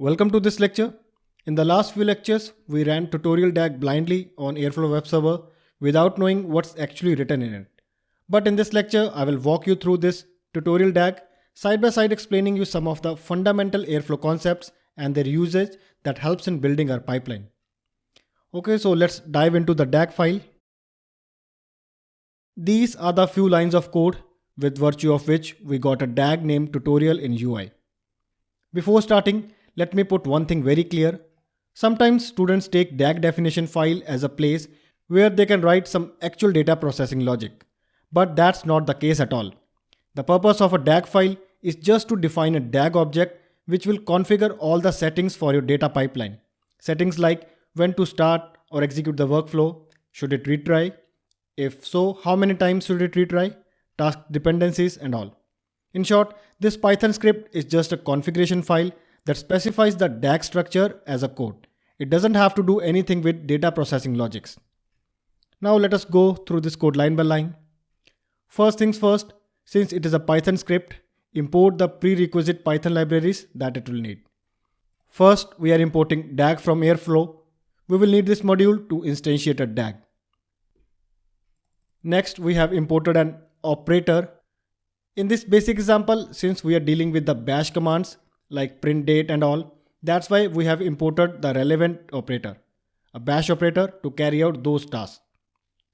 Welcome to this lecture. In the last few lectures, we ran tutorial DAG blindly on Airflow web server without knowing what's actually written in it. But in this lecture, I will walk you through this tutorial DAG side by side, explaining you some of the fundamental Airflow concepts and their usage that helps in building our pipeline. Okay, so let's dive into the DAG file. These are the few lines of code with virtue of which we got a DAG named tutorial in UI. Before starting, let me put one thing very clear. Sometimes students take DAG definition file as a place where they can write some actual data processing logic. But that's not the case at all. The purpose of a DAG file is just to define a DAG object which will configure all the settings for your data pipeline. Settings like when to start or execute the workflow, should it retry, if so, how many times should it retry, task dependencies and all. In short, this Python script is just a configuration file that specifies the DAG structure as a code. It doesn't have to do anything with data processing logics. Now let us go through this code line by line. First things first, since it is a Python script, import the prerequisite Python libraries that it will need. First, we are importing DAG from Airflow. We will need this module to instantiate a DAG. Next, we have imported an operator. In this basic example, since we are dealing with the bash commands like print date and all, that's why we have imported the relevant operator, a bash operator to carry out those tasks.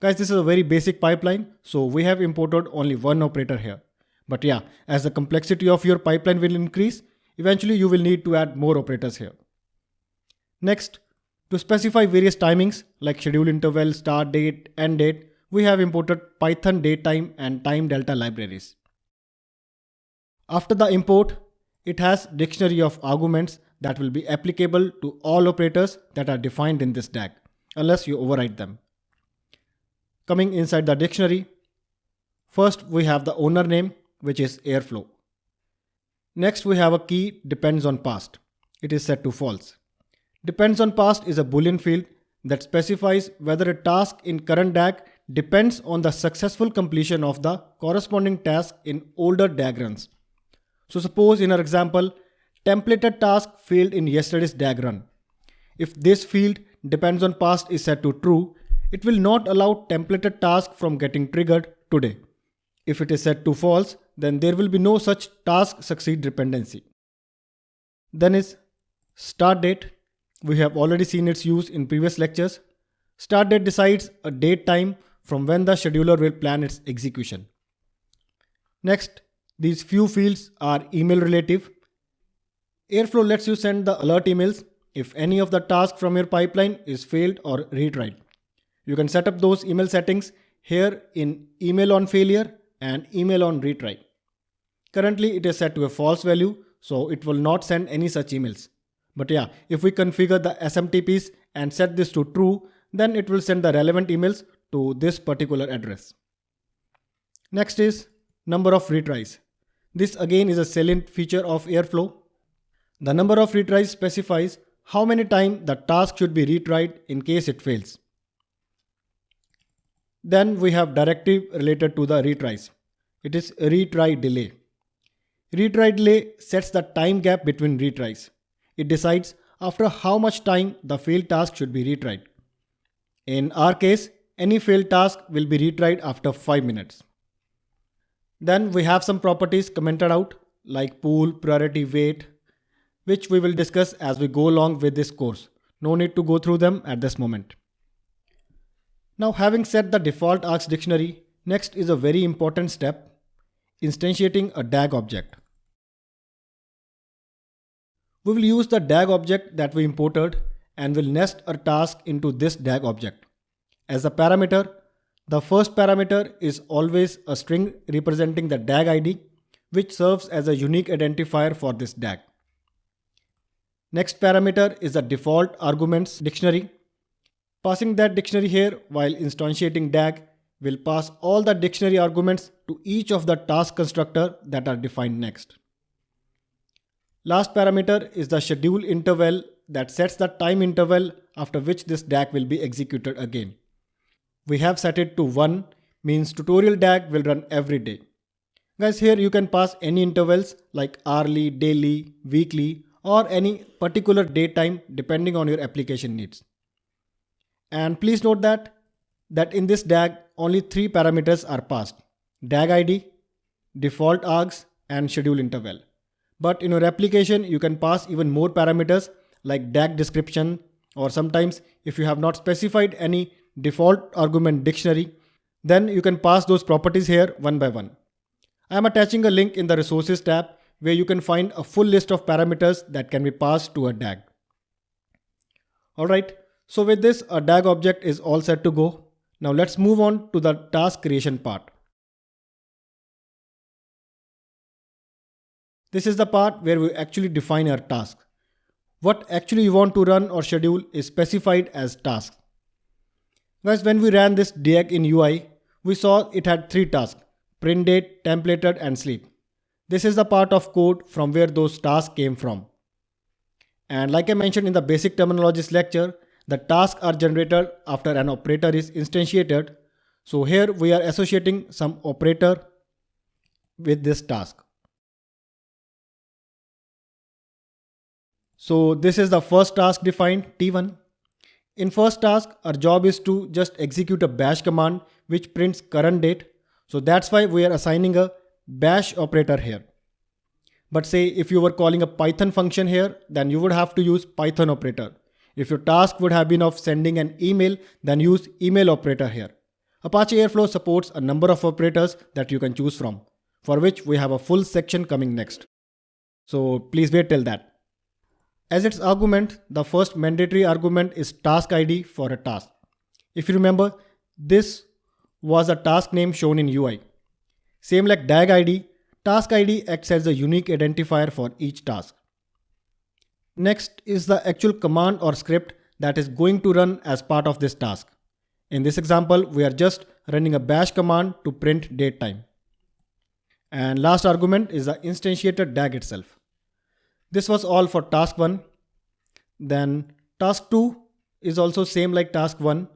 Guys, this is a very basic pipeline, so we have imported only one operator here. But yeah, as the complexity of your pipeline will increase, eventually you will need to add more operators here. Next, to specify various timings like schedule interval, start date, end date, we have imported Python datetime and time delta libraries. After the import, it has dictionary of arguments that will be applicable to all operators that are defined in this DAG, unless you override them. Coming inside the dictionary, first we have the owner name, which is Airflow. Next we have a key depends on past. It is set to false. Depends on past is a boolean field that specifies whether a task in current DAG depends on the successful completion of the corresponding task in older DAG runs. So suppose in our example, templated task failed in yesterday's DAG run. If this field depends on past is set to true, it will not allow templated task from getting triggered today. If it is set to false, then there will be no such task succeed dependency. Then is start date. We have already seen its use in previous lectures. Start date decides a date time from when the scheduler will plan its execution. Next, these few fields are email relative. Airflow lets you send the alert emails if any of the tasks from your pipeline is failed or retried. You can set up those email settings here in email on failure and email on retry. Currently it is set to a false value, so it will not send any such emails. But yeah, if we configure the SMTPs and set this to true, then it will send the relevant emails to this particular address. Next is number of retries. This again is a salient feature of Airflow. The number of retries specifies how many times the task should be retried in case it fails. Then we have directive related to the retries. It is retry delay. Retry delay sets the time gap between retries. It decides after how much time the failed task should be retried. In our case, any failed task will be retried after 5 minutes. Then we have some properties commented out like pool, priority, wait, which we will discuss as we go along with this course. No need to go through them at this moment. Now, having set the default args dictionary, next is a very important step, instantiating a DAG object. We will use the DAG object that we imported and will nest a task into this DAG object. As a parameter, the first parameter is always a string representing the DAG ID, which serves as a unique identifier for this DAG. Next parameter is the default arguments dictionary. Passing that dictionary here while instantiating DAG will pass all the dictionary arguments to each of the task constructor that are defined next. Last parameter is the schedule interval that sets the time interval after which this DAG will be executed again. We have set it to 1, means tutorial DAG will run every day. Guys, here you can pass any intervals like hourly, daily, weekly or any particular date time depending on your application needs. And please note that in this DAG only 3 parameters are passed: DAG ID, default args, and schedule interval. But in your application you can pass even more parameters like DAG description, or sometimes if you have not specified any default argument dictionary, then you can pass those properties here one by one. I am attaching a link in the resources tab where you can find a full list of parameters that can be passed to a DAG. Alright, so with this a DAG object is all set to go. Now let's move on to the task creation part. This is the part where we actually define our task. What actually you want to run or schedule is specified as tasks. Guys, when we ran this DAG in UI, we saw it had 3 tasks: print date, templated, and sleep. This is the part of code from where those tasks came from. And like I mentioned in the basic terminologies lecture, the tasks are generated after an operator is instantiated. So here we are associating some operator with this task. So this is the first task defined, T1. In first task, our job is to just execute a bash command which prints current date. So that's why we are assigning a bash operator here. But say if you were calling a Python function here, then you would have to use Python operator. If your task would have been of sending an email, then use email operator here. Apache Airflow supports a number of operators that you can choose from, for which we have a full section coming next. So please wait till that. As its argument, the first mandatory argument is task ID for a task. If you remember, this was a task name shown in UI. Same like DAG ID, task ID acts as a unique identifier for each task. Next is the actual command or script that is going to run as part of this task. In this example, we are just running a bash command to print date time. And last argument is the instantiated DAG itself. This was all for task 1. Then task 2 is also same like task 1.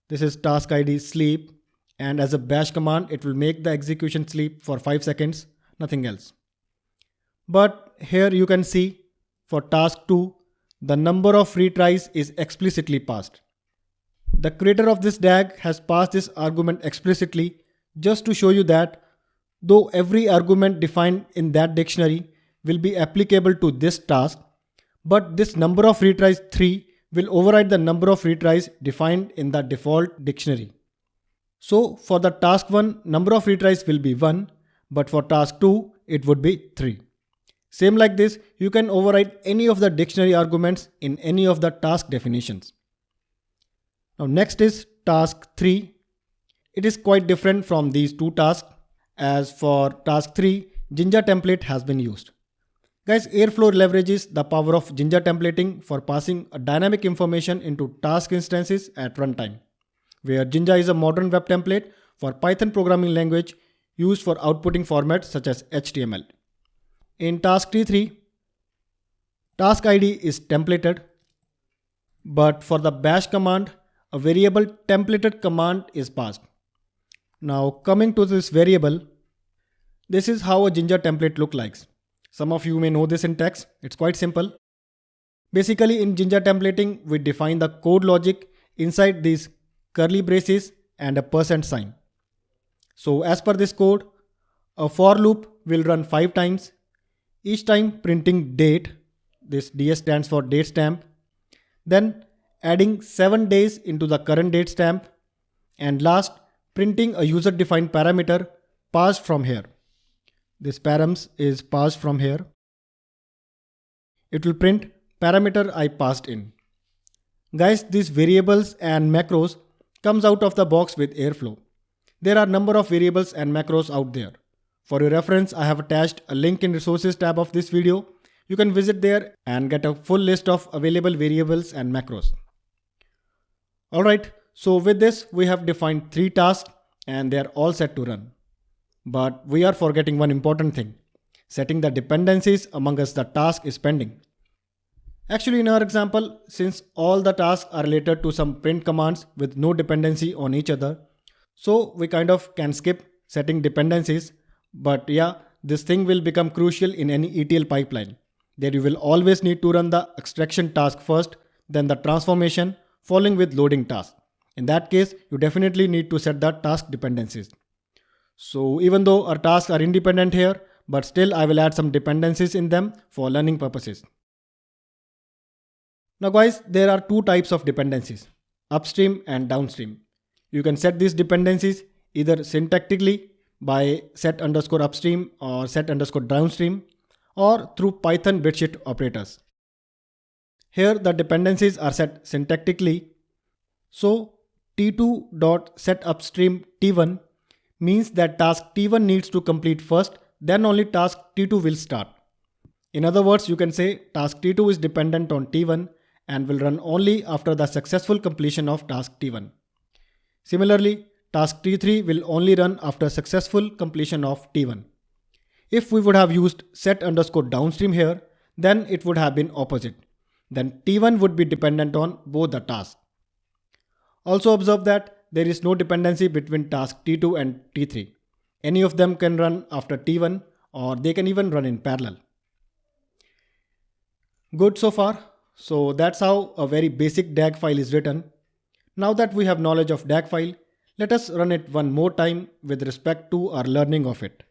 This is task ID sleep, and as a bash command it will make the execution sleep for 5 seconds, nothing else. But here you can see for task 2 the number of retries is explicitly passed. The creator of this DAG has passed this argument explicitly just to show you that though every argument defined in that dictionary will be applicable to this task, but this number of retries 3 will override the number of retries defined in the default dictionary. So for the task 1, number of retries will be 1, but for task 2 it would be 3. Same like this, you can override any of the dictionary arguments in any of the task definitions. Now next is task 3. It is quite different from these 2 tasks, as for task 3, Jinja template has been used. Guys, Airflow leverages the power of Jinja templating for passing a dynamic information into task instances at runtime, where Jinja is a modern web template for Python programming language used for outputting formats such as HTML. In task T3, task ID is templated, but for the bash command, a variable templated command is passed. Now coming to this variable, this is how a Jinja template looks like. Some of you may know this syntax. It's quite simple. Basically in Jinja templating, we define the code logic inside these curly braces and a %sign. So as per this code, a for loop will run 5 times, each time printing date. This DS stands for date stamp. Then adding 7 days into the current date stamp. And last, printing a user defined parameter passed from here. This params is passed from here. It will print parameter I passed in. Guys, these variables and macros comes out of the box with Airflow. There are number of variables and macros out there. For your reference, I have attached a link in resources tab of this video. You can visit there and get a full list of available variables and macros. Alright, so with this we have defined 3 tasks and they are all set to run. But we are forgetting one important thing. Setting the dependencies among us the task is pending. Actually in our example, since all the tasks are related to some print commands with no dependency on each other, so we kind of can skip setting dependencies. But yeah, this thing will become crucial in any ETL pipeline. There you will always need to run the extraction task first, then the transformation, following with loading task. In that case, you definitely need to set the task dependencies. So even though our tasks are independent here, but still I will add some dependencies in them for learning purposes. Now guys, there are two types of dependencies, upstream and downstream. You can set these dependencies either syntactically by set_upstream or set_downstream, or through Python bitsheet operators. Here the dependencies are set syntactically. So t2.setUpstream t1 means that task t1 needs to complete first, then only task t2 will start. In other words, you can say task t2 is dependent on t1 and will run only after the successful completion of task t1. Similarly, task t3 will only run after successful completion of t1. If we would have used set_downstream here, then it would have been opposite. Then t1 would be dependent on both the tasks. Also observe that there is no dependency between task t2 and t3. Any of them can run after t1, or they can even run in parallel. Good so far. So that's how a very basic DAG file is written. Now that we have knowledge of DAG file, let us run it one more time with respect to our learning of it.